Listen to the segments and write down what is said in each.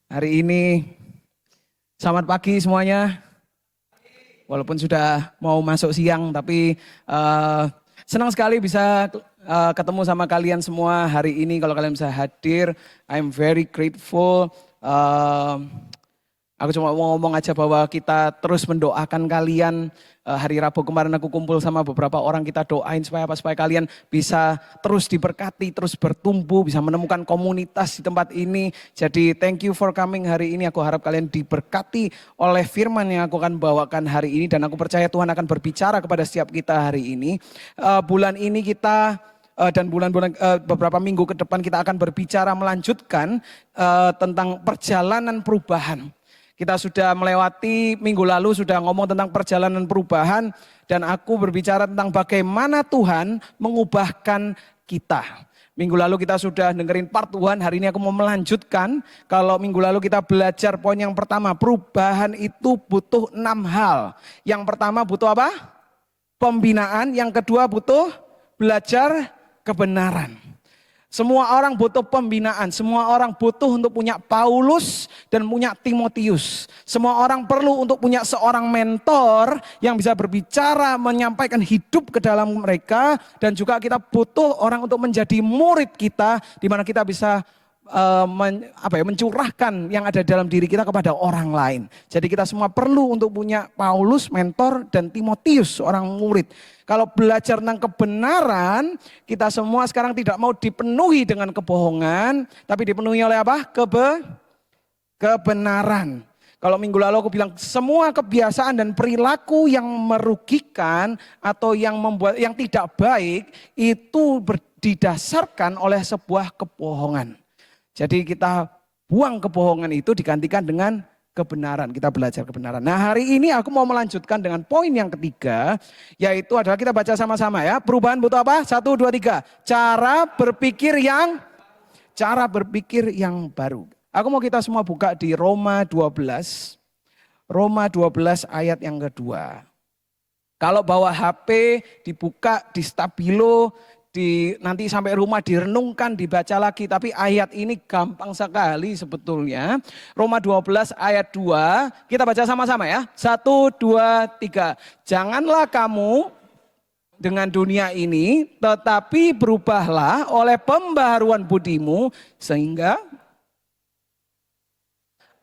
Hari ini selamat pagi semuanya. Walaupun sudah mau masuk siang, tapi senang sekali bisa ketemu sama kalian semua hari ini. Kalau kalian bisa hadir, I'm very grateful. Aku cuma mau ngomong aja bahwa kita terus mendoakan kalian. Hari Rabu kemarin aku kumpul sama beberapa orang, kita doain supaya apa? Supaya kalian bisa terus diberkati, terus bertumbuh, bisa menemukan komunitas di tempat ini. Jadi thank you for coming hari ini. Aku harap kalian diberkati oleh firman yang aku akan bawakan hari ini. Dan aku percaya Tuhan akan berbicara kepada setiap kita hari ini. Bulan ini kita dan bulan-bulan beberapa minggu ke depan kita akan berbicara melanjutkan tentang perjalanan perubahan. Kita sudah melewati minggu lalu sudah ngomong tentang perjalanan perubahan dan aku berbicara tentang bagaimana Tuhan mengubahkan kita. Minggu lalu kita sudah dengerin part Tuhan, hari ini aku mau melanjutkan. Kalau minggu lalu kita belajar poin yang pertama, perubahan itu butuh 6 hal. Yang pertama butuh apa? Pembinaan, yang kedua butuh belajar kebenaran. Semua orang butuh pembinaan, semua orang butuh untuk punya Paulus dan punya Timotius. Semua orang perlu untuk punya seorang mentor yang bisa berbicara, menyampaikan hidup ke dalam mereka. Dan juga kita butuh orang untuk menjadi murid kita, di mana kita bisa mencurahkan yang ada dalam diri kita kepada orang lain. Jadi kita semua perlu untuk punya Paulus, mentor, dan Timotius, seorang murid. Kalau belajar tentang kebenaran, kita semua sekarang tidak mau dipenuhi dengan kebohongan, tapi dipenuhi oleh apa? Kebenaran. Kalau minggu lalu aku bilang semua kebiasaan dan perilaku yang merugikan atau yang membuat yang tidak baik itu didasarkan oleh sebuah kebohongan. Jadi kita buang kebohongan itu digantikan dengan kebenaran. Kita belajar kebenaran. Nah hari ini aku mau melanjutkan dengan poin yang ketiga. Yaitu adalah kita baca sama-sama ya. Perubahan butuh apa? 1, 2, 3. Cara berpikir yang baru. Aku mau kita semua buka di Roma 12. Roma 12 ayat yang kedua. Kalau bawa HP dibuka di stabilo. Nanti sampai rumah direnungkan, dibaca lagi. Tapi ayat ini gampang sekali sebetulnya. Roma 12 ayat 2. Kita baca sama-sama ya. 1, 2, 3. Janganlah kamu dengan dunia ini, tetapi berubahlah oleh pembaharuan budimu. Sehingga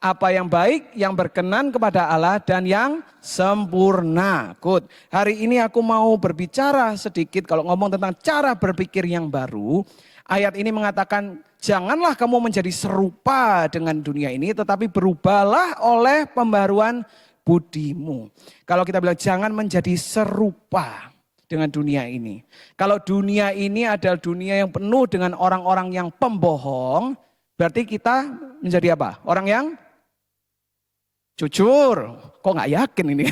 apa yang baik, yang berkenan kepada Allah dan yang sempurna. Good. Hari ini aku mau berbicara sedikit kalau ngomong tentang cara berpikir yang baru. Ayat ini mengatakan janganlah kamu menjadi serupa dengan dunia ini tetapi berubahlah oleh pembaruan budimu. Kalau kita bilang jangan menjadi serupa dengan dunia ini. Kalau dunia ini adalah dunia yang penuh dengan orang-orang yang pembohong, berarti kita menjadi apa? Orang yang jujur, kok nggak yakin ini?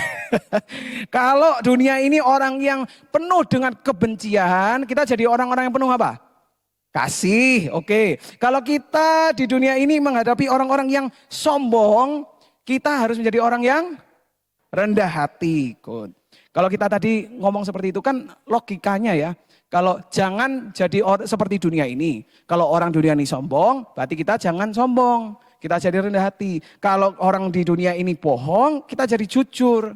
Kalau dunia ini orang yang penuh dengan kebencian, kita jadi orang-orang yang penuh apa? Kasih, oke. Kalau kita di dunia ini menghadapi orang-orang yang sombong, kita harus menjadi orang yang rendah hati. Good. Kalau kita tadi ngomong seperti itu kan logikanya ya. Kalau jangan jadi seperti dunia ini. Kalau orang dunia ini sombong, berarti kita jangan sombong. Kita jadi rendah hati. Kalau orang di dunia ini bohong, kita jadi jujur.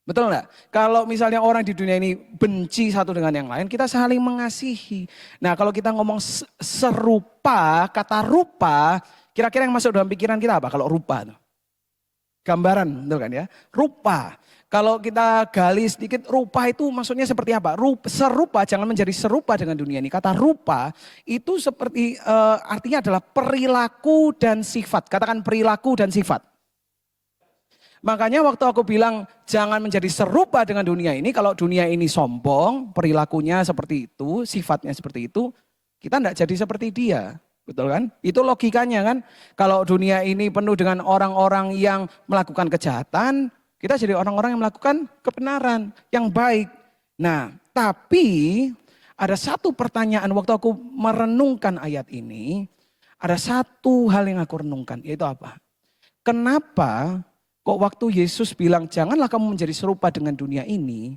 Betul enggak? Kalau misalnya orang di dunia ini benci satu dengan yang lain, kita saling mengasihi. Nah kalau kita ngomong serupa, kata rupa, kira-kira yang masuk dalam pikiran kita apa? Kalau rupa, gambaran, betul kan ya? Rupa. Kalau kita gali sedikit, rupa itu maksudnya seperti apa? Serupa, jangan menjadi serupa dengan dunia ini. Kata rupa itu seperti artinya adalah perilaku dan sifat. Katakan perilaku dan sifat. Makanya waktu aku bilang jangan menjadi serupa dengan dunia ini. Kalau dunia ini sombong, perilakunya seperti itu, sifatnya seperti itu. Kita tidak jadi seperti dia. Betul kan? Itu logikanya kan. Kalau dunia ini penuh dengan orang-orang yang melakukan kejahatan, kita jadi orang-orang yang melakukan kebenaran, yang baik. Nah, tapi ada satu pertanyaan waktu aku merenungkan ayat ini, ada satu hal yang aku renungkan, yaitu apa? Kenapa kok waktu Yesus bilang janganlah kamu menjadi serupa dengan dunia ini,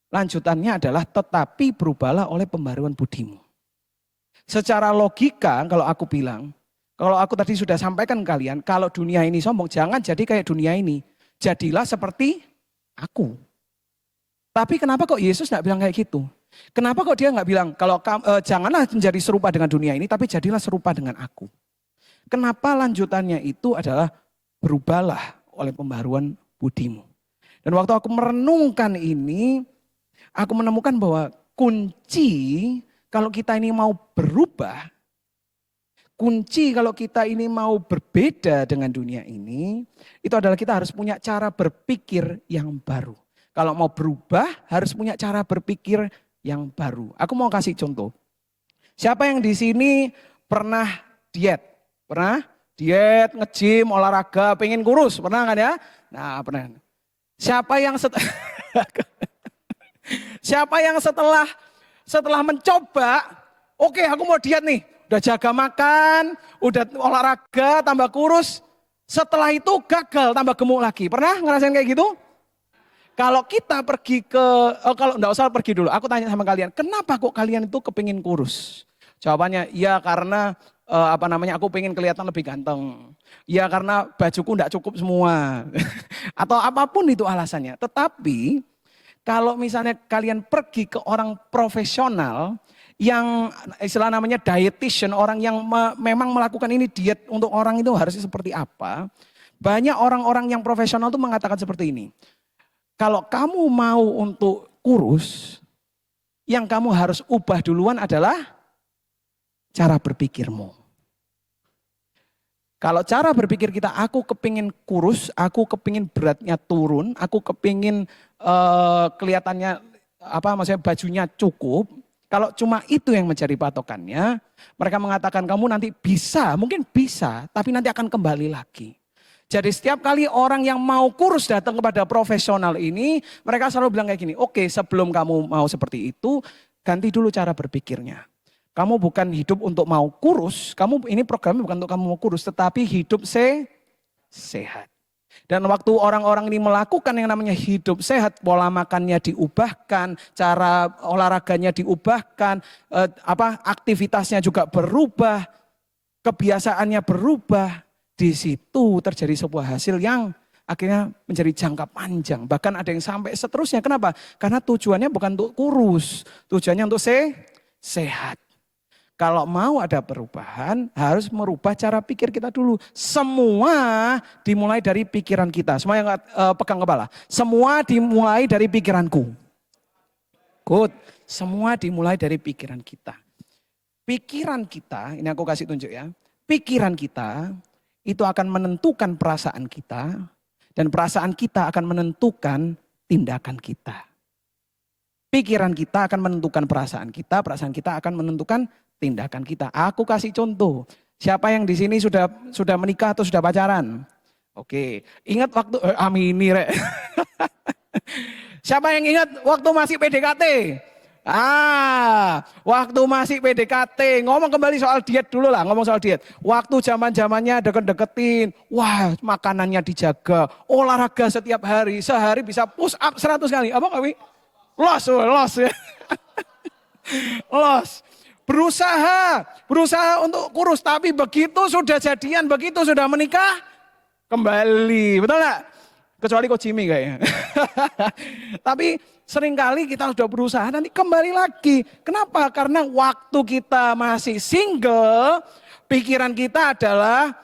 lanjutannya adalah tetapi berubahlah oleh pembaruan budimu. Secara logika kalau aku bilang, Kalau aku tadi sudah sampaikan ke kalian, kalau dunia ini sombong, jangan jadi kayak dunia ini. Jadilah seperti aku. Tapi kenapa kok Yesus nggak bilang kayak gitu? Kenapa kok dia nggak bilang, kalau janganlah menjadi serupa dengan dunia ini, tapi jadilah serupa dengan aku. Kenapa lanjutannya itu adalah berubahlah oleh pembaharuan budimu. Dan waktu aku merenungkan ini, aku menemukan bahwa kunci kalau kita ini mau berubah, kunci kalau kita ini mau berbeda dengan dunia ini, itu adalah kita harus punya cara berpikir yang baru. Kalau mau berubah harus punya cara berpikir yang baru. Aku mau kasih contoh. Siapa yang di sini pernah diet? Pernah? Diet, nge-gym, olahraga, pengen kurus. Pernah kan ya? Nah pernah. Siapa yang siapa yang setelah mencoba, oke, aku mau diet nih. Udah jaga makan, udah olahraga, tambah kurus. Setelah itu gagal, tambah gemuk lagi. Pernah ngerasain kayak gitu? Kalau kita pergi kalau enggak usah pergi dulu, aku tanya sama kalian, kenapa kok kalian itu kepingin kurus? Jawabannya, ya karena aku pengen kelihatan lebih ganteng. Ya karena bajuku enggak cukup semua. Atau apapun itu alasannya. Tetapi kalau misalnya kalian pergi ke orang profesional, yang istilah namanya dietitian, orang yang memang melakukan ini diet untuk orang itu harusnya seperti apa. Banyak orang-orang yang profesional itu mengatakan seperti ini. Kalau kamu mau untuk kurus, yang kamu harus ubah duluan adalah cara berpikirmu. Kalau cara berpikir kita, aku kepingin kurus, aku kepingin beratnya turun, aku kepingin kelihatannya maksudnya bajunya cukup. Kalau cuma itu yang menjadi patokannya, mereka mengatakan kamu nanti bisa, mungkin bisa, tapi nanti akan kembali lagi. Jadi setiap kali orang yang mau kurus datang kepada profesional ini, mereka selalu bilang kayak gini, oke, sebelum kamu mau seperti itu, ganti dulu cara berpikirnya. Kamu bukan hidup untuk mau kurus, ini programnya bukan untuk kamu mau kurus, tetapi hidup sehat. Dan waktu orang-orang ini melakukan yang namanya hidup sehat, pola makannya diubahkan, cara olahraganya diubahkan, aktivitasnya juga berubah, kebiasaannya berubah. Di situ terjadi sebuah hasil yang akhirnya menjadi jangka panjang. Bahkan ada yang sampai seterusnya. Kenapa? Karena tujuannya bukan untuk kurus. Tujuannya untuk sehat. Kalau mau ada perubahan harus merubah cara pikir kita dulu. Semua dimulai dari pikiran kita. Semua yang pegang kepala. Semua dimulai dari pikiranku. Good. Semua dimulai dari pikiran kita. Pikiran kita, ini aku kasih tunjuk ya. Pikiran kita itu akan menentukan perasaan kita, dan perasaan kita akan menentukan tindakan kita. Pikiran kita akan menentukan perasaan kita akan menentukan tindakan kita. Aku kasih contoh, siapa yang di sini sudah menikah atau sudah pacaran? Oke, ingat waktu, amini rek. Siapa yang ingat waktu masih PDKT? Waktu masih PDKT, ngomong kembali soal diet dulu lah, ngomong soal diet. Waktu zaman-zamannya deket-deketin, wah makanannya dijaga, olahraga setiap hari, sehari bisa push up 100 kali. Apa kami? Los. Los. Berusaha untuk kurus, tapi begitu sudah jadian, begitu sudah menikah, kembali. Betul gak? Kecuali kok Jimmy kayaknya. Tapi seringkali kita sudah berusaha nanti kembali lagi. Kenapa? Karena waktu kita masih single, pikiran kita adalah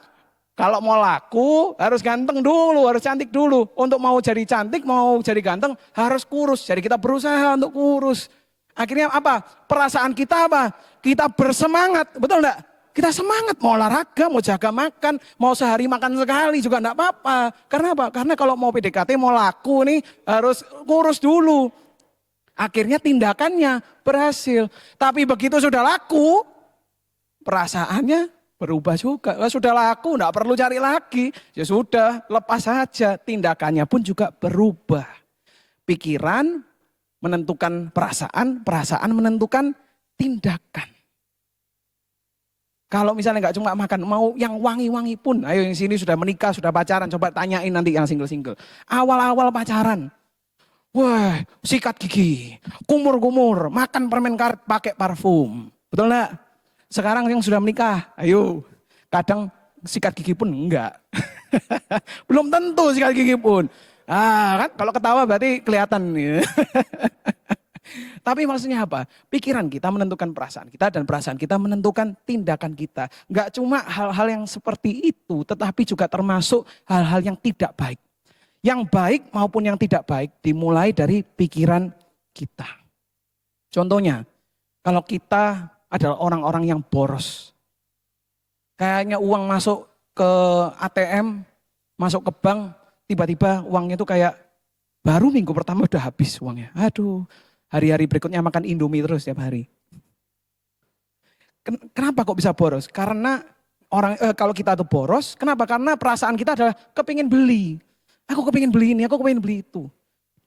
kalau mau laku harus ganteng dulu, harus cantik dulu. Untuk mau jadi cantik, mau jadi ganteng harus kurus. Jadi kita berusaha untuk kurus. Akhirnya apa? Perasaan kita apa? Kita bersemangat, betul enggak? Kita semangat mau olahraga, mau jaga makan, mau sehari makan sekali juga enggak apa-apa. Karena apa? Karena kalau mau PDKT, mau laku nih harus kurus dulu. Akhirnya tindakannya berhasil. Tapi begitu sudah laku, perasaannya berubah juga. Sudah laku, enggak perlu cari lagi. Ya sudah, lepas saja. Tindakannya pun juga berubah. Pikiran menentukan perasaan, perasaan menentukan tindakan. Kalau misalnya nggak cuma makan, mau yang wangi-wangi pun. Ayo yang sini sudah menikah, sudah pacaran. Coba tanyain nanti yang single-single. Awal-awal pacaran. Wah, sikat gigi, kumur-kumur, makan permen karet pakai parfum. Betul nggak? Sekarang yang sudah menikah, ayo. Kadang sikat gigi pun enggak. Belum tentu sikat gigi pun. Ah, kan kalau ketawa berarti kelihatan. Tapi maksudnya apa? Pikiran kita menentukan perasaan kita dan perasaan kita menentukan tindakan kita. Enggak cuma hal-hal yang seperti itu, tetapi juga termasuk hal-hal yang tidak baik. Yang baik maupun yang tidak baik dimulai dari pikiran kita. Contohnya, kalau kita adalah orang-orang yang boros. Kayaknya uang masuk ke ATM, masuk ke bank, tiba-tiba uangnya itu kayak baru minggu pertama udah habis uangnya. Aduh, hari-hari berikutnya makan Indomie terus tiap hari. Kenapa kok bisa boros? Karena kalau kita tuh boros, kenapa? Karena perasaan kita adalah kepingin beli. Aku kepingin beli ini, aku kepingin beli itu.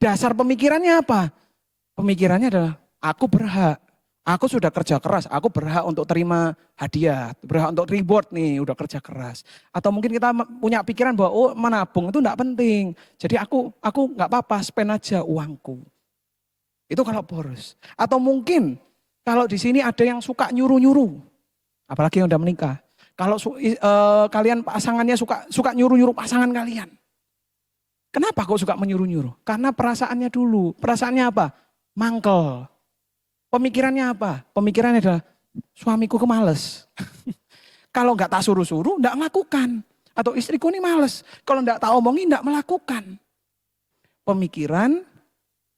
Dasar pemikirannya apa? Pemikirannya adalah aku berhak. Aku sudah kerja keras, aku berhak untuk terima hadiah, berhak untuk reward nih, udah kerja keras. Atau mungkin kita punya pikiran bahwa oh menabung itu enggak penting. Jadi aku enggak apa-apa, spend aja uangku. Itu kalau boros. Atau mungkin kalau di sini ada yang suka nyuruh-nyuruh, apalagi yang udah menikah. Kalau kalian pasangannya suka nyuruh-nyuruh pasangan kalian. Kenapa kok suka menyuruh-nyuruh? Karena perasaannya dulu. Perasaannya apa? Mangkel. Pemikirannya apa? Pemikirannya adalah suamiku kemales. Kalau enggak tak suruh-suruh, enggak melakukan. Atau istriku ini males. Kalau enggak tak omongin, enggak melakukan. Pemikiran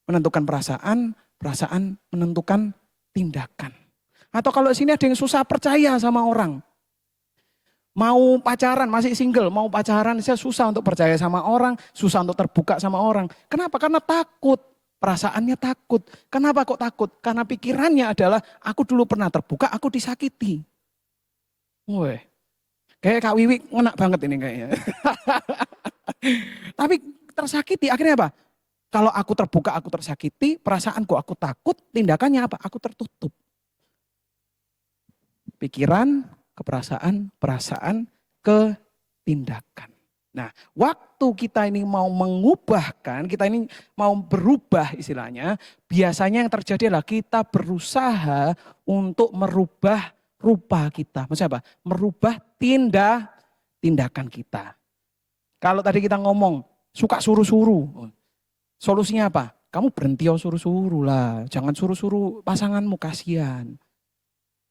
menentukan perasaan, perasaan menentukan tindakan. Atau kalau sini ada yang susah percaya sama orang. Mau pacaran, masih single, mau pacaran, saya susah untuk percaya sama orang, susah untuk terbuka sama orang. Kenapa? Karena takut. Perasaannya takut. Kenapa kok takut? Karena pikirannya adalah aku dulu pernah terbuka, aku disakiti. Woi, kayak Kak Wiwi ngenak banget ini kayaknya. Tapi tersakiti, akhirnya apa? Kalau aku terbuka, aku tersakiti, perasaanku aku takut, tindakannya apa? Aku tertutup. Pikiran, ke perasaan, ke tindakan. Nah, waktu kita ini mau mengubahkan, kita ini mau berubah istilahnya, biasanya yang terjadi adalah kita berusaha untuk merubah rupa kita. Maksudnya apa? Merubah tindakan kita. Kalau tadi kita ngomong, suka suruh-suruh, solusinya apa? Kamu berhenti suruh-suruh lah, jangan suruh-suruh pasanganmu, kasihan.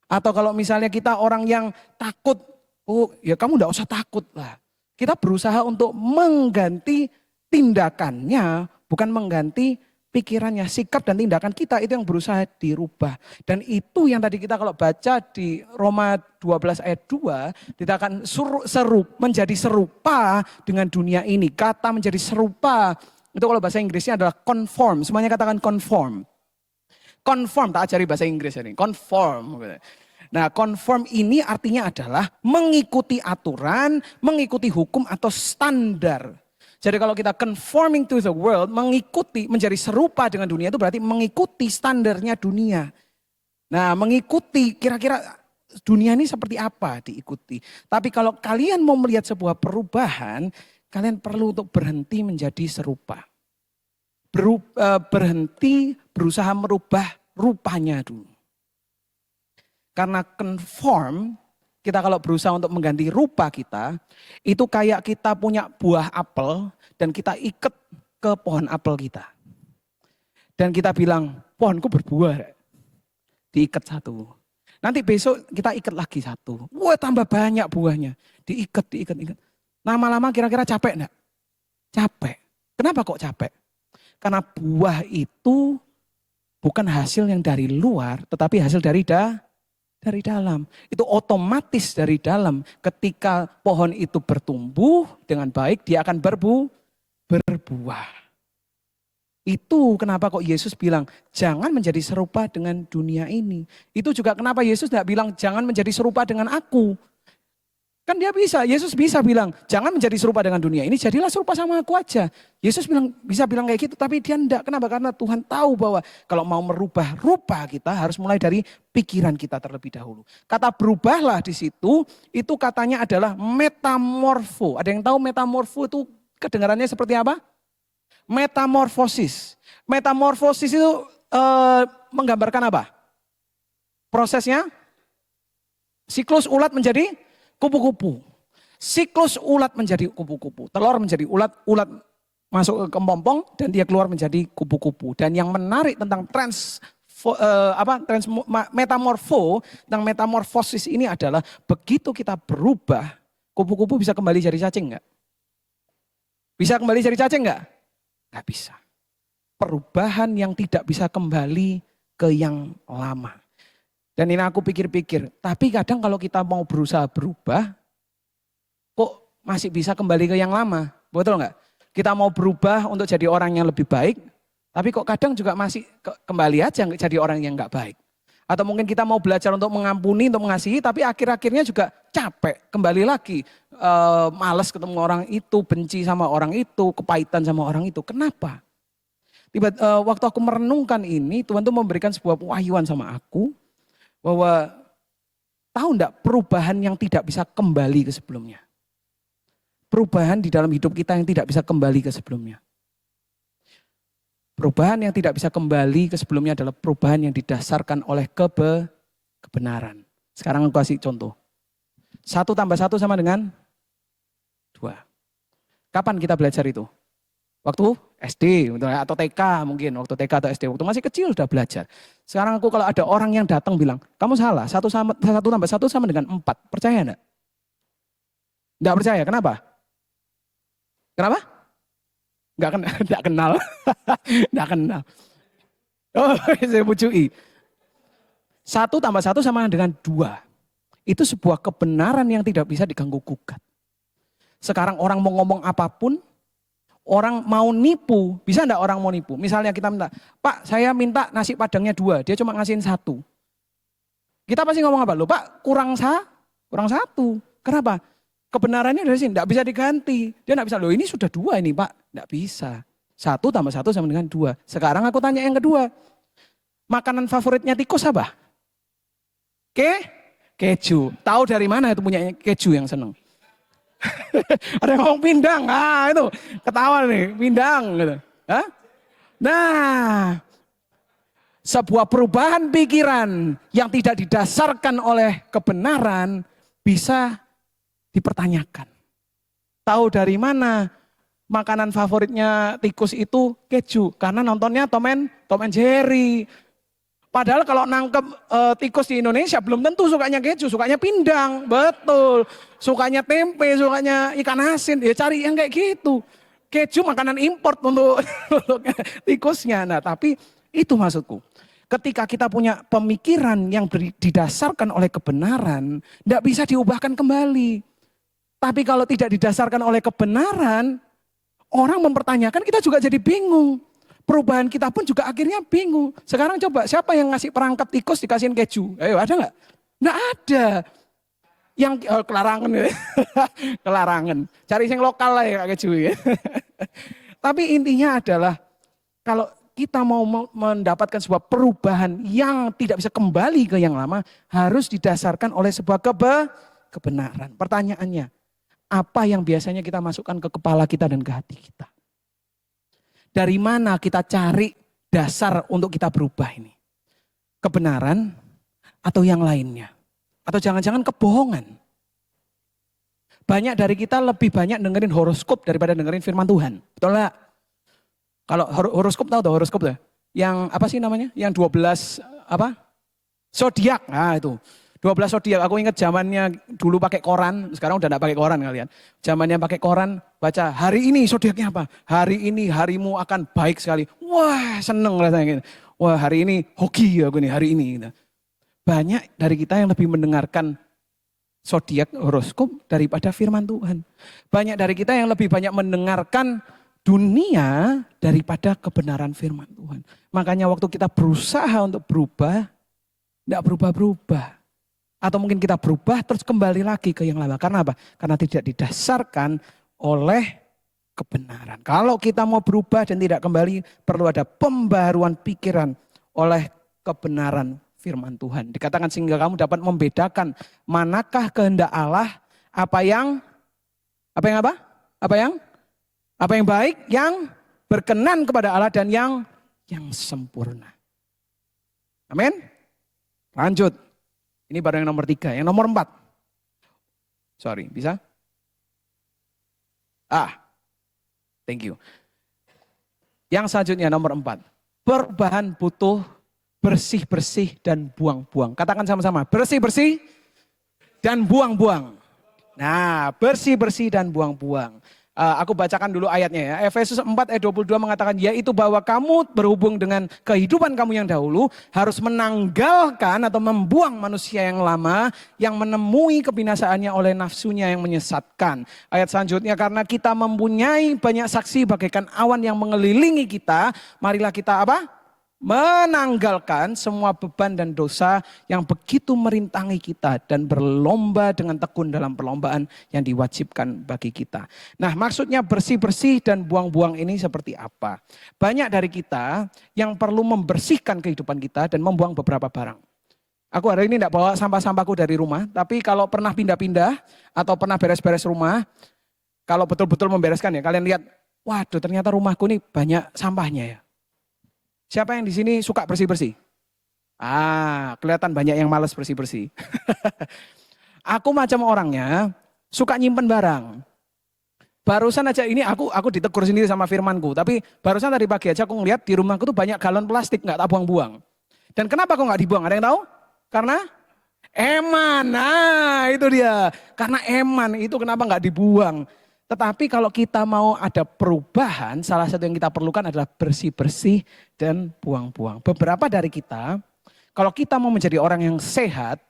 Atau kalau misalnya kita orang yang takut, oh ya kamu enggak usah takut lah. Kita berusaha untuk mengganti tindakannya, bukan mengganti pikirannya. Sikap dan tindakan kita itu yang berusaha dirubah. Dan itu yang tadi kita kalau baca di Roma 12 ayat 2, kita akan menjadi serupa dengan dunia ini. Kata menjadi serupa, itu kalau bahasa Inggrisnya adalah conform. Semuanya katakan conform. Conform, tak ajari bahasa Inggris ini, conform. Nah, conform ini artinya adalah mengikuti aturan, mengikuti hukum atau standar. Jadi kalau kita conforming to the world, mengikuti, menjadi serupa dengan dunia itu berarti mengikuti standarnya dunia. Nah, mengikuti kira-kira dunia ini seperti apa diikuti. Tapi kalau kalian mau melihat sebuah perubahan, kalian perlu untuk berhenti menjadi serupa. Berhenti berusaha merubah rupanya dulu. Karena conform, kita kalau berusaha untuk mengganti rupa kita, itu kayak kita punya buah apel dan kita ikat ke pohon apel kita. Dan kita bilang, pohonku berbuah. Diikat satu. Nanti besok kita ikat lagi satu. Wah, tambah banyak buahnya. Diikat. Lama-lama kira-kira capek enggak? Capek. Kenapa kok capek? Karena buah itu bukan hasil yang dari luar, tetapi hasil dari dalam. Itu otomatis dari dalam. Ketika pohon itu bertumbuh dengan baik, dia akan berbuah. Itu kenapa kok Yesus bilang, jangan menjadi serupa dengan dunia ini. Itu juga kenapa Yesus tidak bilang, jangan menjadi serupa dengan aku. Kan dia Yesus bisa bilang, jangan menjadi serupa dengan dunia ini, jadilah serupa sama aku aja. Yesus bisa bilang kayak gitu, tapi dia enggak. Kenapa? Karena Tuhan tahu bahwa kalau mau merubah rupa kita harus mulai dari pikiran kita terlebih dahulu. Kata berubahlah di situ, itu katanya adalah metamorfo. Ada yang tahu metamorfo itu kedengarannya seperti apa? Metamorfosis. Metamorfosis itu menggambarkan apa? Prosesnya siklus ulat menjadi kupu-kupu. Siklus ulat menjadi kupu-kupu. Telur menjadi ulat, ulat masuk ke kepompong dan dia keluar menjadi kupu-kupu. Dan yang menarik tentang tentang metamorfosis ini adalah begitu kita berubah, kupu-kupu bisa kembali jadi cacing enggak? Bisa kembali jadi cacing enggak? Enggak bisa. Perubahan yang tidak bisa kembali ke yang lama. Dan ini aku pikir-pikir, tapi kadang kalau kita mau berusaha berubah, kok masih bisa kembali ke yang lama, betul nggak? Kita mau berubah untuk jadi orang yang lebih baik, tapi kok kadang juga masih kembali aja jadi orang yang nggak baik. Atau mungkin kita mau belajar untuk mengampuni, untuk mengasihi, tapi akhir-akhirnya juga capek, kembali lagi. Males ketemu orang itu, benci sama orang itu, kepahitan sama orang itu. Kenapa? Waktu aku merenungkan ini, Tuhan tuh memberikan sebuah wahyuan sama aku, bahwa tahu enggak perubahan yang tidak bisa kembali ke sebelumnya. Perubahan di dalam hidup kita yang tidak bisa kembali ke sebelumnya. Perubahan yang tidak bisa kembali ke sebelumnya adalah perubahan yang didasarkan oleh kebenaran. Sekarang aku kasih contoh. 1 tambah 1 sama dengan 2. Kapan kita belajar itu? Waktu SD atau TK mungkin, waktu TK atau SD, waktu masih kecil sudah belajar. Sekarang aku kalau ada orang yang datang bilang, kamu salah, 1 tambah 1 sama dengan 4, percaya enggak? Enggak percaya, kenapa? Kenapa? Enggak kenal. Enggak kenal. Oh, saya pucui. 1 tambah 1 sama dengan 2. Itu sebuah kebenaran yang tidak bisa diganggu gugat. Sekarang orang mau ngomong apapun, orang mau nipu, bisa enggak orang mau nipu? Misalnya kita minta, Pak saya minta nasi padangnya 2, dia cuma ngasihin 1. Kita pasti ngomong apa? Loh Pak kurang 1. Kenapa? Kebenarannya dari sini, enggak bisa diganti. Dia enggak bisa, loh ini sudah 2 ini Pak. Enggak bisa. 1 tambah 1 sama dengan 2. Sekarang aku tanya yang kedua. Makanan favoritnya tikus apa? Keju. Tahu dari mana itu punya keju yang seneng? Ada yang ngomong pindang, itu ketawa nih, pindang gitu. Hah? Nah, sebuah perubahan pikiran yang tidak didasarkan oleh kebenaran bisa dipertanyakan. Tahu dari mana makanan favoritnya tikus itu keju? Karena nontonnya Tom and Jerry. Padahal kalau nangkep tikus di Indonesia belum tentu sukanya keju, sukanya pindang, betul. Sukanya tempe, sukanya ikan asin, ya cari yang kayak gitu. Keju makanan import untuk tikusnya. Nah tapi itu maksudku. Ketika kita punya pemikiran yang didasarkan oleh kebenaran, tidak bisa diubahkan kembali. Tapi kalau tidak didasarkan oleh kebenaran, orang mempertanyakan kita juga jadi bingung. Perubahan kita pun juga akhirnya bingung. Sekarang coba siapa yang ngasih perangkap tikus dikasihin keju? Ayo ada nggak? Nggak ada. Yang kelarangan ya. Kelarangan. Cari yang lokal lah ya keju ya. Tapi intinya adalah kalau kita mau mendapatkan sebuah perubahan yang tidak bisa kembali ke yang lama, harus didasarkan oleh sebuah kebenaran. Pertanyaannya, apa yang biasanya kita masukkan ke kepala kita dan ke hati kita? Dari mana kita cari dasar untuk kita berubah ini? Kebenaran atau yang lainnya? Atau jangan-jangan kebohongan? Banyak dari kita lebih banyak dengerin horoskop daripada dengerin firman Tuhan. Betul nggak? Kalau horoskop tahu horoskop tuh? Yang apa sih namanya? Yang 12 apa? Zodiak. Nah itu. 12 zodiak, aku ingat zamannya dulu pakai koran, sekarang udah enggak pakai koran kalian. Zamannya pakai koran, baca hari ini zodiaknya apa? Hari ini harimu akan baik sekali. Wah, seneng rasanya gitu. Wah, hari ini hoki aku nih hari ini gitu. Banyak dari kita yang lebih mendengarkan zodiak horoskop daripada firman Tuhan. Banyak dari kita yang lebih banyak mendengarkan dunia daripada kebenaran firman Tuhan. Makanya waktu kita berusaha untuk berubah, enggak berubah-berubah. Atau mungkin kita berubah terus kembali lagi ke yang lama. Karena apa? Karena tidak didasarkan oleh kebenaran. Kalau kita mau berubah dan tidak kembali, perlu ada pembaruan pikiran oleh kebenaran firman Tuhan. Dikatakan sehingga kamu dapat membedakan manakah kehendak Allah, apa yang baik, yang berkenan kepada Allah dan yang sempurna. Amin. Lanjut. Ini baru yang nomor 3. Yang nomor 4. Sorry, bisa? Thank you. Yang selanjutnya nomor 4. Perubahan butuh bersih-bersih dan buang-buang. Katakan sama-sama, bersih-bersih dan buang-buang. Nah, bersih-bersih dan buang-buang. Aku bacakan dulu ayatnya ya. Efesus 4 ayat 22 mengatakan, yaitu bahwa kamu berhubung dengan kehidupan kamu yang dahulu, harus menanggalkan atau membuang manusia yang lama, yang menemui kebinasaannya oleh nafsunya yang menyesatkan. Ayat selanjutnya, karena kita mempunyai banyak saksi bagaikan awan yang mengelilingi kita, marilah kita apa? Menanggalkan semua beban dan dosa yang begitu merintangi kita dan berlomba dengan tekun dalam perlombaan yang diwajibkan bagi kita. Nah, maksudnya bersih-bersih dan buang-buang ini seperti apa? Banyak dari kita yang perlu membersihkan kehidupan kita dan membuang beberapa barang. Aku hari ini tidak bawa sampah-sampahku dari rumah, tapi kalau pernah pindah-pindah atau pernah beres-beres rumah, kalau betul-betul membereskan ya, kalian lihat, waduh ternyata rumahku ini banyak sampahnya ya. Siapa yang di sini suka bersih-bersih? Kelihatan banyak yang malas bersih-bersih. Aku macam orangnya suka nyimpen barang. Barusan aja ini aku ditegur sendiri sama firmanku. Tapi barusan tadi pagi aja aku ngeliat di rumahku tuh banyak galon plastik nggak tak buang-buang. Dan kenapa kok nggak dibuang? Ada yang tahu? Karena eman. Nah itu dia. Karena eman itu kenapa nggak dibuang. Tetapi kalau kita mau ada perubahan, salah satu yang kita perlukan adalah bersih-bersih dan buang-buang. Beberapa dari kita, kalau kita mau menjadi orang yang sehat,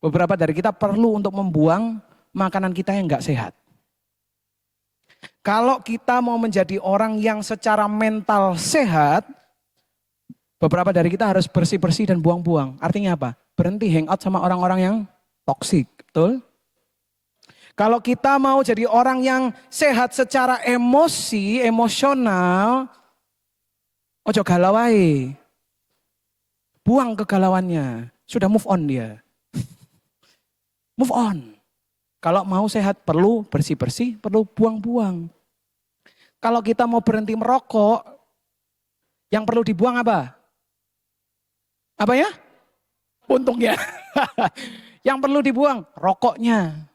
beberapa dari kita perlu untuk membuang makanan kita yang enggak sehat. Kalau kita mau menjadi orang yang secara mental sehat, beberapa dari kita harus bersih-bersih dan buang-buang. Artinya apa? Berhenti hangout sama orang-orang yang toksik, betul? Kalau kita mau jadi orang yang sehat secara emosi, emosional, ojo galau wae. Buang kegalauannya. Sudah move on dia. Move on. Kalau mau sehat perlu bersih-bersih, perlu buang-buang. Kalau kita mau berhenti merokok, yang perlu dibuang apa? Apa ya? Untungnya. Yang perlu dibuang rokoknya.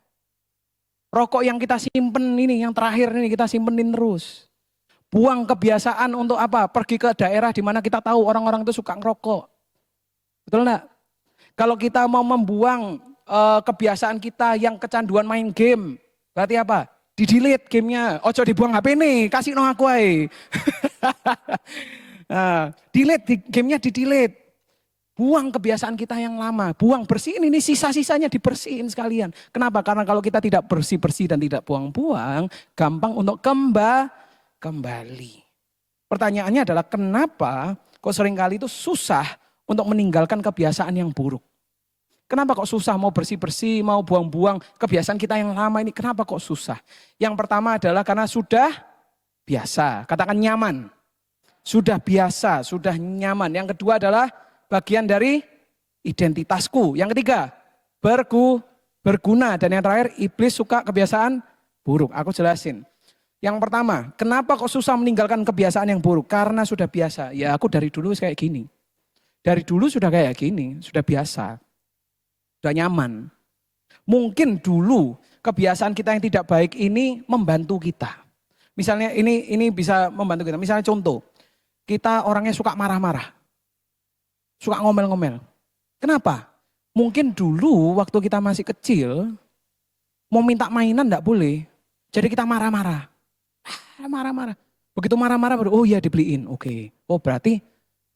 Rokok yang kita simpen ini, yang terakhir ini kita simpenin terus. Buang kebiasaan untuk apa? Pergi ke daerah di mana kita tahu orang-orang itu suka ngerokok. Betul enggak? Kalau kita mau membuang kebiasaan kita yang kecanduan main game, berarti apa? Di-delete gamenya. Ojo dibuang HP nih, kasih no aku aja. Nah, delete gamenya di-delete. Buang kebiasaan kita yang lama, buang bersihin ini sisa-sisanya dibersihin sekalian. Kenapa? Karena kalau kita tidak bersih-bersih dan tidak buang-buang, gampang untuk kembali. Pertanyaannya adalah kenapa kok seringkali itu susah untuk meninggalkan kebiasaan yang buruk? Kenapa kok susah mau bersih-bersih, mau buang-buang kebiasaan kita yang lama ini? Kenapa kok susah? Yang pertama adalah karena sudah biasa, katakan nyaman. Sudah biasa, sudah nyaman. Yang kedua adalah bagian dari identitasku. Yang ketiga, berguna. Dan yang terakhir, iblis suka kebiasaan buruk. Aku jelasin. Yang pertama, kenapa kok susah meninggalkan kebiasaan yang buruk? Karena sudah biasa. Ya aku dari dulu kayak gini. Dari dulu sudah kayak gini, sudah biasa. Sudah nyaman. Mungkin dulu kebiasaan kita yang tidak baik ini membantu kita. Misalnya ini bisa membantu kita. Misalnya contoh, kita orangnya suka marah-marah. Suka ngomel-ngomel. Kenapa? Mungkin dulu waktu kita masih kecil, mau minta mainan enggak boleh. Jadi kita marah-marah. Marah-marah. Begitu marah-marah baru, oh iya dibeliin. Oke. Oh berarti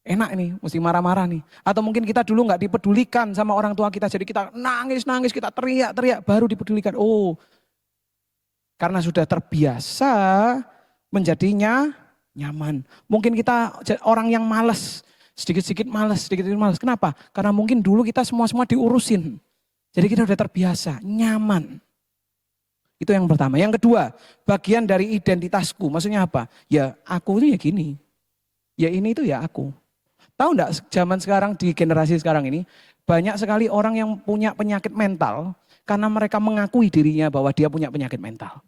enak nih, mesti marah-marah nih. Atau mungkin kita dulu enggak dipedulikan sama orang tua kita. Jadi kita nangis-nangis, kita teriak-teriak, baru dipedulikan. Oh, karena sudah terbiasa menjadinya nyaman. Mungkin kita orang yang malas. Sedikit-sedikit malas. Kenapa? Karena mungkin dulu kita semua diurusin. Jadi kita udah terbiasa, nyaman. Itu yang pertama. Yang kedua, bagian dari identitasku. Maksudnya apa? Ya aku itu ya gini. Ya ini itu ya aku. Tahu enggak zaman sekarang di generasi sekarang ini, banyak sekali orang yang punya penyakit mental karena mereka mengakui dirinya bahwa dia punya penyakit mental.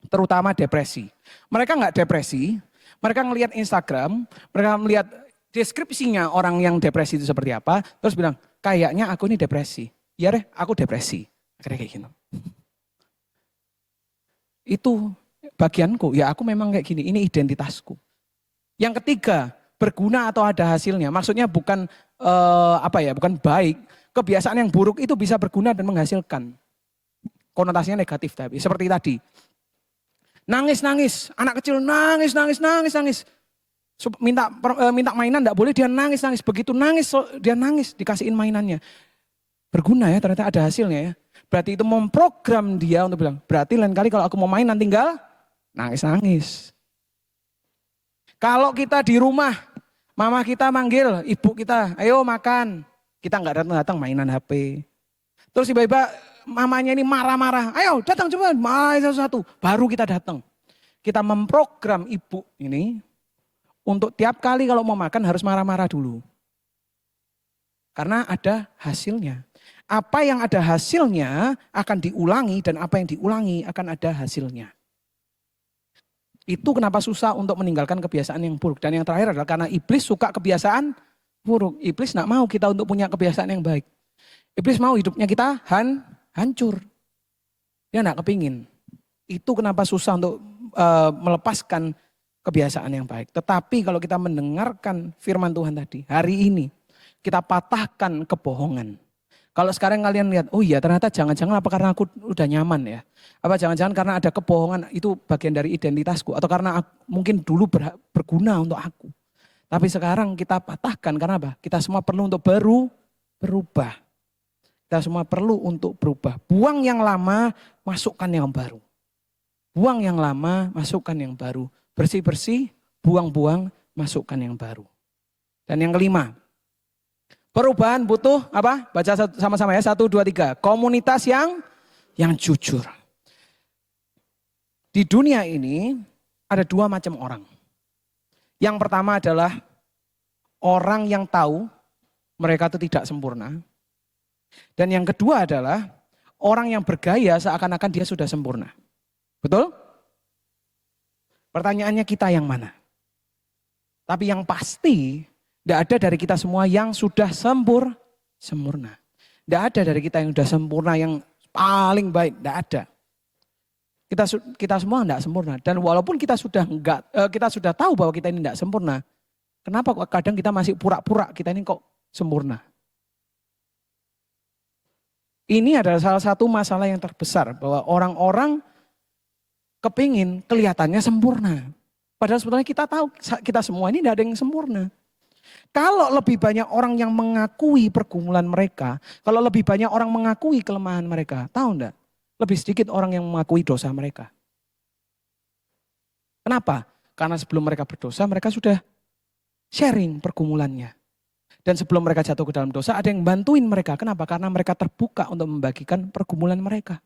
Terutama depresi. Mereka enggak depresi, mereka ngelihat Instagram, mereka melihat deskripsinya orang yang depresi itu seperti apa, terus bilang, kayaknya aku ini depresi. Ya deh, aku depresi. Akhirnya kayak gitu. Itu bagianku, ya aku memang kayak gini, ini identitasku. Yang ketiga, berguna atau ada hasilnya. Maksudnya bukan bukan baik. Kebiasaan yang buruk itu bisa berguna dan menghasilkan. Konotasinya negatif tapi seperti tadi. Nangis, anak kecil nangis. Minta mainan enggak boleh, dia nangis. Begitu nangis dia nangis, dikasihin mainannya. Berguna ya, ternyata ada hasilnya ya. Berarti itu memprogram dia untuk bilang, berarti lain kali kalau aku mau main nanti tinggal nangis. Kalau kita di rumah, mama kita manggil ibu kita, ayo makan. Kita enggak datang mainan HP. Terus tiba-tiba mamanya ini marah-marah, ayo datang coba main satu-satu. Baru kita datang. Kita memprogram ibu ini untuk tiap kali kalau mau makan harus marah-marah dulu. Karena ada hasilnya. Apa yang ada hasilnya akan diulangi dan apa yang diulangi akan ada hasilnya. Itu kenapa susah untuk meninggalkan kebiasaan yang buruk. Dan yang terakhir adalah karena iblis suka kebiasaan buruk. Iblis tidak mau kita untuk punya kebiasaan yang baik. Iblis mau hidupnya kita hancur. Dia tidak kepingin. Itu kenapa susah untuk melepaskan kebiasaan yang baik. Tetapi kalau kita mendengarkan firman Tuhan tadi, hari ini kita patahkan kebohongan. Kalau sekarang kalian lihat, oh iya ternyata jangan-jangan apa karena aku udah nyaman ya. Apa jangan-jangan karena ada kebohongan itu bagian dari identitasku. Atau karena mungkin dulu berguna untuk aku. Tapi sekarang kita patahkan karena apa? Kita semua perlu untuk berubah. Kita semua perlu untuk berubah. Buang yang lama, masukkan yang baru. Buang yang lama, masukkan yang baru. Bersih-bersih, buang-buang, masukkan yang baru. Dan yang kelima, perubahan butuh apa? Baca sama-sama ya. 1, 2, 3. Komunitas yang jujur. Di dunia ini ada 2 macam orang. Yang pertama adalah orang yang tahu mereka itu tidak sempurna. Dan yang kedua adalah orang yang bergaya seakan-akan dia sudah sempurna. Betul? Pertanyaannya kita yang mana? Tapi yang pasti tidak ada dari kita semua yang sudah sempurna. Tidak ada dari kita yang sudah sempurna, yang paling baik. Tidak ada. Kita semua tidak sempurna. Dan walaupun kita sudah tahu bahwa kita ini tidak sempurna. Kenapa kok kadang kita masih pura-pura kita ini kok sempurna? Ini adalah salah satu masalah yang terbesar. Bahwa orang-orang kepingin kelihatannya sempurna. Padahal sebetulnya kita tahu kita semua ini tidak ada yang sempurna. Kalau lebih banyak orang yang mengakui pergumulan mereka, kalau lebih banyak orang mengakui kelemahan mereka, tahu enggak? Lebih sedikit orang yang mengakui dosa mereka. Kenapa? Karena sebelum mereka berdosa, mereka sudah sharing pergumulannya. Dan sebelum mereka jatuh ke dalam dosa, ada yang bantuin mereka. Kenapa? Karena mereka terbuka untuk membagikan pergumulan mereka.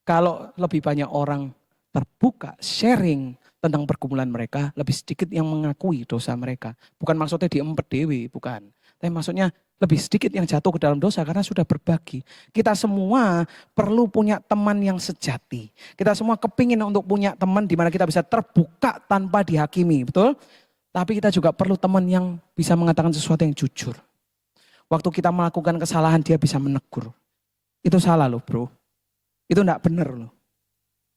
Kalau lebih banyak orang terbuka, sharing tentang pergumulan mereka, lebih sedikit yang mengakui dosa mereka. Bukan maksudnya diempet dewe, bukan. Tapi maksudnya lebih sedikit yang jatuh ke dalam dosa karena sudah berbagi. Kita semua perlu punya teman yang sejati. Kita semua kepingin untuk punya teman di mana kita bisa terbuka tanpa dihakimi, betul? Tapi kita juga perlu teman yang bisa mengatakan sesuatu yang jujur. Waktu kita melakukan kesalahan dia bisa menegur. Itu salah loh bro. Itu enggak benar loh.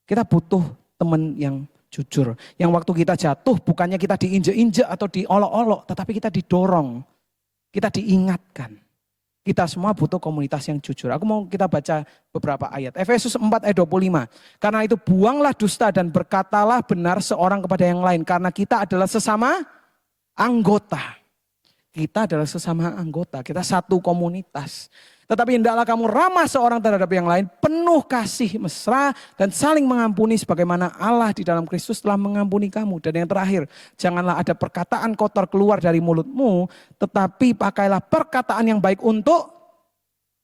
Kita butuh teman yang jujur. Yang waktu kita jatuh bukannya kita diinjek-injek atau diolok-olok. Tetapi kita didorong. Kita diingatkan. Kita semua butuh komunitas yang jujur. Aku mau kita baca beberapa ayat. Efesus 4 ayat 25. Karena itu buanglah dusta dan berkatalah benar seorang kepada yang lain. Karena kita adalah sesama anggota. Kita adalah sesama anggota. Kita satu komunitas. Tetapi hendaklah kamu ramah seorang terhadap yang lain, penuh kasih mesra dan saling mengampuni sebagaimana Allah di dalam Kristus telah mengampuni kamu. Dan yang terakhir, janganlah ada perkataan kotor keluar dari mulutmu, tetapi pakailah perkataan yang baik untuk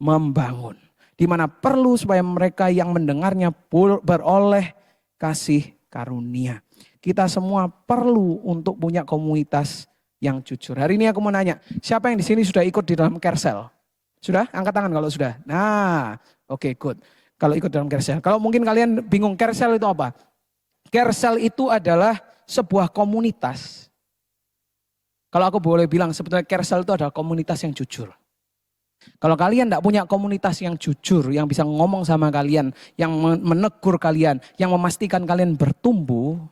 membangun. Di mana perlu supaya mereka yang mendengarnya beroleh kasih karunia. Kita semua perlu untuk punya komunitas yang jujur. Hari ini aku mau nanya, siapa yang di sini sudah ikut di dalam Kersel? Sudah? Angkat tangan kalau sudah. Nah, oke, good. Kalau ikut dalam Kersel. Kalau mungkin kalian bingung Kersel itu apa? Kersel itu adalah sebuah komunitas. Kalau aku boleh bilang sebetulnya Kersel itu adalah komunitas yang jujur. Kalau kalian tidak punya komunitas yang jujur, yang bisa ngomong sama kalian, yang menegur kalian, yang memastikan kalian bertumbuh,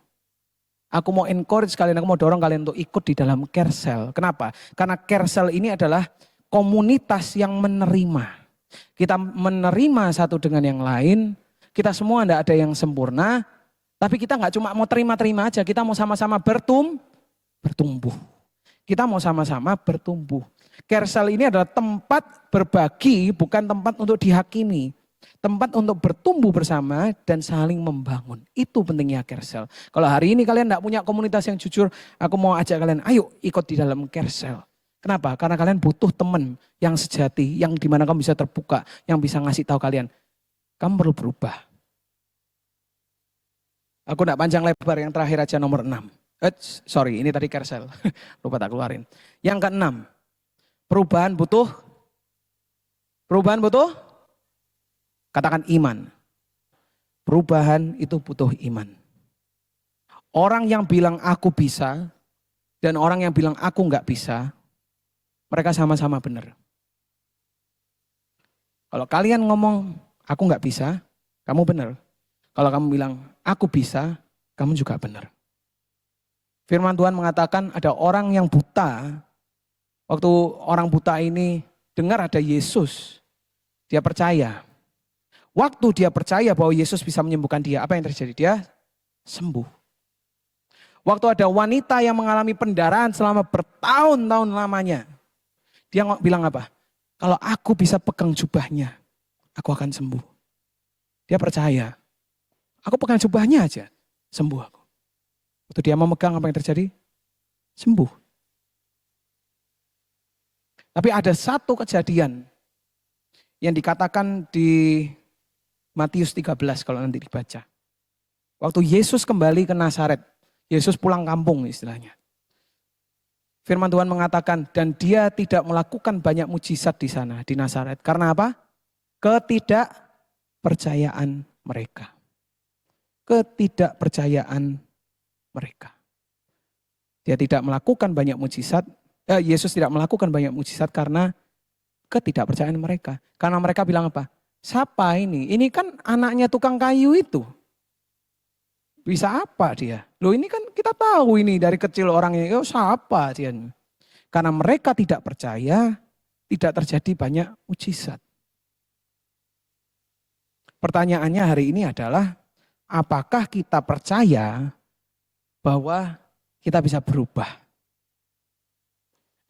aku mau encourage kalian, aku mau dorong kalian untuk ikut di dalam Kersel. Kenapa? Karena Kersel ini adalah komunitas yang menerima. Kita menerima satu dengan yang lain, kita semua tidak ada yang sempurna, tapi kita nggak cuma mau terima-terima aja, kita mau sama-sama bertumbuh. Kita mau sama-sama bertumbuh. Kersel ini adalah tempat berbagi, bukan tempat untuk dihakimi. Tempat untuk bertumbuh bersama dan saling membangun. Itu pentingnya Kersel. Kalau hari ini kalian tidak punya komunitas yang jujur, aku mau ajak kalian, ayo ikut di dalam Kersel. Kenapa? Karena kalian butuh teman yang sejati, yang dimana kamu bisa terbuka, yang bisa ngasih tahu kalian, kamu perlu berubah. Aku tidak panjang lebar, yang terakhir aja nomor 6. Sorry, ini tadi Kersel. Lupa tak keluarin. Yang ke-6. Perubahan butuh? Katakan iman. Perubahan itu butuh iman. Orang yang bilang aku bisa dan orang yang bilang aku nggak bisa, mereka sama-sama benar. Kalau kalian ngomong aku nggak bisa, kamu benar. Kalau kamu bilang aku bisa, kamu juga benar. Firman Tuhan mengatakan ada orang yang buta. Waktu orang buta ini dengar ada Yesus, dia percaya. Waktu dia percaya bahwa Yesus bisa menyembuhkan dia, apa yang terjadi? Dia sembuh. Waktu ada wanita yang mengalami pendarahan selama bertahun-tahun lamanya, dia bilang apa? Kalau aku bisa pegang jubahnya, aku akan sembuh. Dia percaya. Aku pegang jubahnya aja, sembuh aku. Waktu dia memegang, apa yang terjadi? Sembuh. Tapi ada satu kejadian yang dikatakan di Matius 13 kalau nanti dibaca. Waktu Yesus kembali ke Nazaret, Yesus pulang kampung istilahnya. Firman Tuhan mengatakan, dan dia tidak melakukan banyak mujizat di sana, di Nazaret. Karena apa? Ketidakpercayaan mereka. Ketidakpercayaan mereka. Dia tidak melakukan banyak mujizat. Yesus tidak melakukan banyak mujizat karena ketidakpercayaan mereka. Karena mereka bilang apa? Siapa ini? Ini kan anaknya tukang kayu itu. Bisa apa dia? Loh ini kan kita tahu ini dari kecil orangnya. Oh siapa dia? Karena mereka tidak percaya, tidak terjadi banyak mujizat. Pertanyaannya hari ini adalah, apakah kita percaya bahwa kita bisa berubah?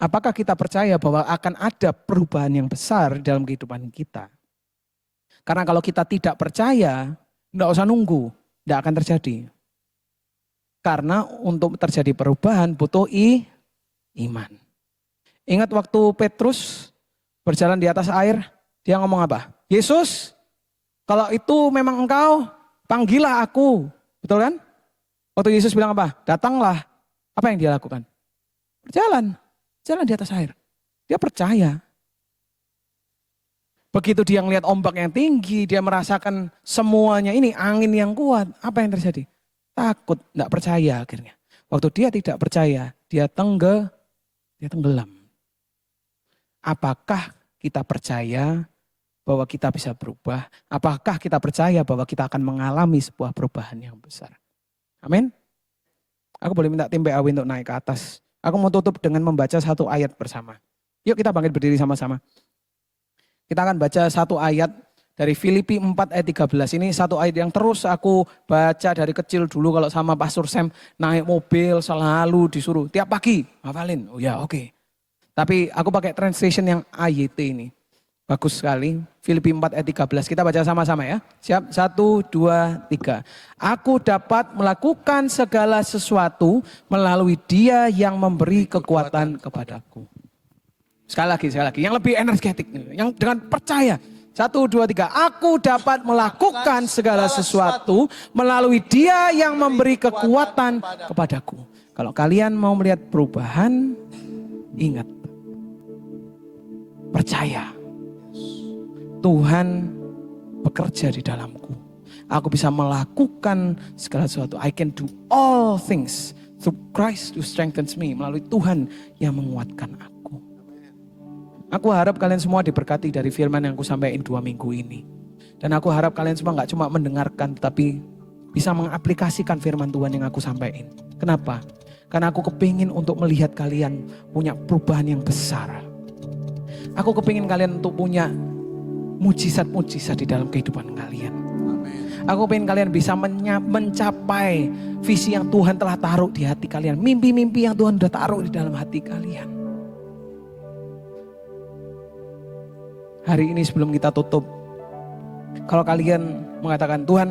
Apakah kita percaya bahwa akan ada perubahan yang besar dalam kehidupan kita? Karena kalau kita tidak percaya, tidak usah nunggu, tidak akan terjadi. Karena untuk terjadi perubahan butuh iman. Ingat waktu Petrus berjalan di atas air, dia ngomong apa? Yesus, kalau itu memang engkau, panggillah aku. Betul kan? Waktu Yesus bilang apa? Datanglah. Apa yang dia lakukan? Berjalan. Jalan di atas air. Dia percaya. Begitu dia ngelihat ombak yang tinggi, dia merasakan semuanya ini angin yang kuat. Apa yang terjadi? Takut, tidak percaya akhirnya. Waktu dia tidak percaya, dia tenggelam. Apakah kita percaya bahwa kita bisa berubah? Apakah kita percaya bahwa kita akan mengalami sebuah perubahan yang besar? Amin. Aku boleh minta tim PAW untuk naik ke atas. Aku mau tutup dengan membaca satu ayat bersama. Yuk kita bangkit berdiri sama-sama. Kita akan baca satu ayat dari Filipi 4 ayat 13. Ini satu ayat yang terus aku baca dari kecil dulu kalau sama Pastor Sam naik mobil selalu disuruh. Tiap pagi hafalin. Oh ya oke. Tapi aku pakai translation yang AYT ini. Bagus sekali. Filipi 4 ayat 13. Kita baca sama-sama ya. Siap? 1, 2, 3. Aku dapat melakukan segala sesuatu melalui Dia yang memberi kekuatan kepadaku. Sekali lagi. Yang lebih energetik. Yang dengan percaya. 1, 2, 3. Aku dapat melakukan segala sesuatu melalui Dia yang memberi kekuatan kepadaku. Kalau kalian mau melihat perubahan, ingat. Percaya. Tuhan bekerja di dalamku. Aku bisa melakukan segala sesuatu. I can do all things through Christ who strengthens me. Melalui Tuhan yang menguatkan aku. Aku harap kalian semua diberkati dari firman yang aku sampaikan 2 minggu ini. Dan aku harap kalian semua gak cuma mendengarkan, tetapi bisa mengaplikasikan firman Tuhan yang aku sampaikan. Kenapa? Karena aku kepingin untuk melihat kalian punya perubahan yang besar. Aku kepingin kalian untuk punya mujizat-mujizat di dalam kehidupan kalian. Aku pengen kalian bisa mencapai visi yang Tuhan telah taruh di hati kalian. Mimpi-mimpi yang Tuhan sudah taruh di dalam hati kalian. Hari ini sebelum kita tutup, kalau kalian mengatakan, Tuhan,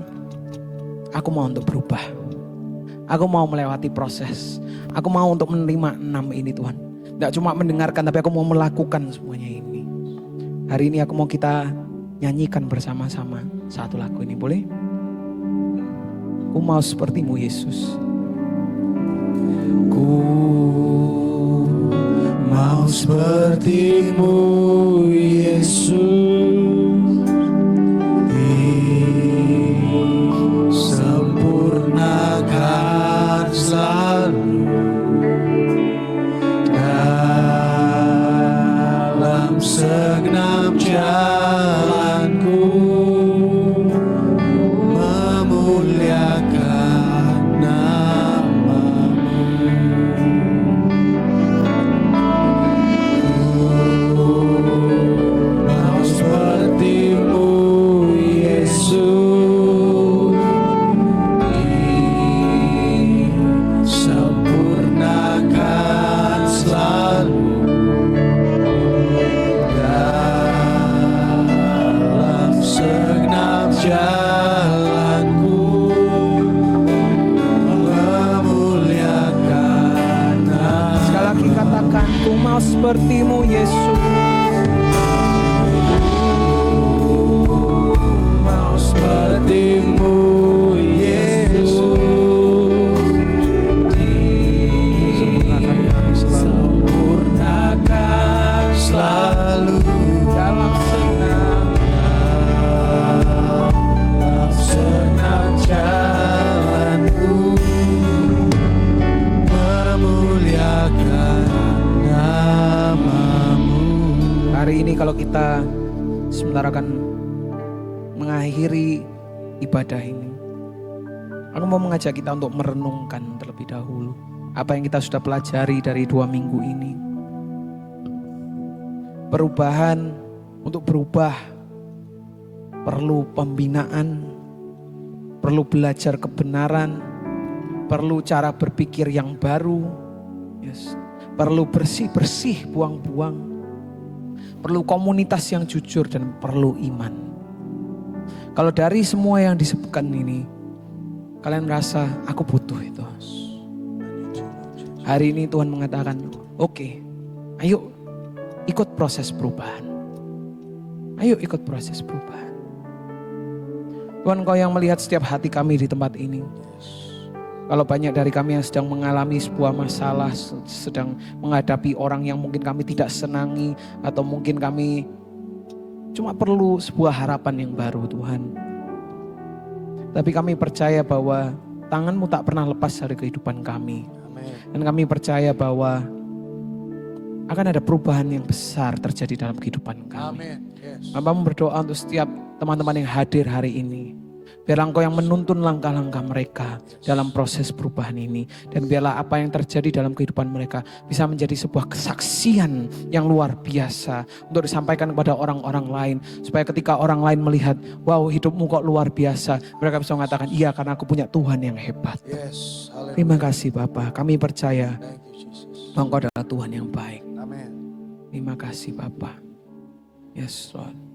aku mau untuk berubah. Aku mau melewati proses. Aku mau untuk menerima 6 ini Tuhan. Tidak cuma mendengarkan, tapi aku mau melakukan semuanya ini. Hari ini aku mau kita nyanyikan bersama-sama satu lagu ini, boleh? Ku mau sepertimu Yesus. Ku mau sepertimu Yesus, disempurnakan selalu dalam segenap jalanku, memuliakan nama-Mu. Mau sepertimu Yesus, disempurnakan selalu dalam segenap jalanku, memuliakan nama. Sekali lagi katakan, ku mau sepertimu Yesus. Mau sepertimu Yesus, disempurnakan selalu dalam segenap jalanku, memuliakan nama-Mu. Hari ini kalau kita sebentar akan mengakhiri ibadah ini, aku mau mengajak kita untuk merenungkan terlebih dahulu apa yang kita sudah pelajari dari 2 minggu ini. Perubahan, untuk berubah perlu pembinaan, perlu belajar kebenaran, perlu cara berpikir yang baru, perlu bersih-bersih, buang-buang, perlu komunitas yang jujur, dan perlu iman. Kalau dari semua yang disebutkan ini, kalian merasa aku butuh itu. Hari ini Tuhan mengatakan, oke, ayo ikut proses perubahan. Ayo ikut proses perubahan. Tuhan, Kau yang melihat setiap hati kami di tempat ini. Kalau banyak dari kami yang sedang mengalami sebuah masalah, sedang menghadapi orang yang mungkin kami tidak senangi, atau mungkin kami cuma perlu sebuah harapan yang baru, Tuhan. Tapi kami percaya bahwa tangan-Mu tak pernah lepas dari kehidupan kami. Dan kami percaya bahwa akan ada perubahan yang besar terjadi dalam kehidupan kami. Hamba-Mu berdoa untuk setiap teman-teman yang hadir hari ini. Biarlah Engkau yang menuntun langkah-langkah mereka dalam proses perubahan ini. Dan biarlah apa yang terjadi dalam kehidupan mereka bisa menjadi sebuah kesaksian yang luar biasa untuk disampaikan kepada orang-orang lain. Supaya ketika orang lain melihat, wow, hidupmu kok luar biasa, mereka bisa mengatakan, iya, karena aku punya Tuhan yang hebat. Terima kasih Bapa, kami percaya bahwa Engkau adalah Tuhan yang baik. Terima kasih Bapa. Yes Lord.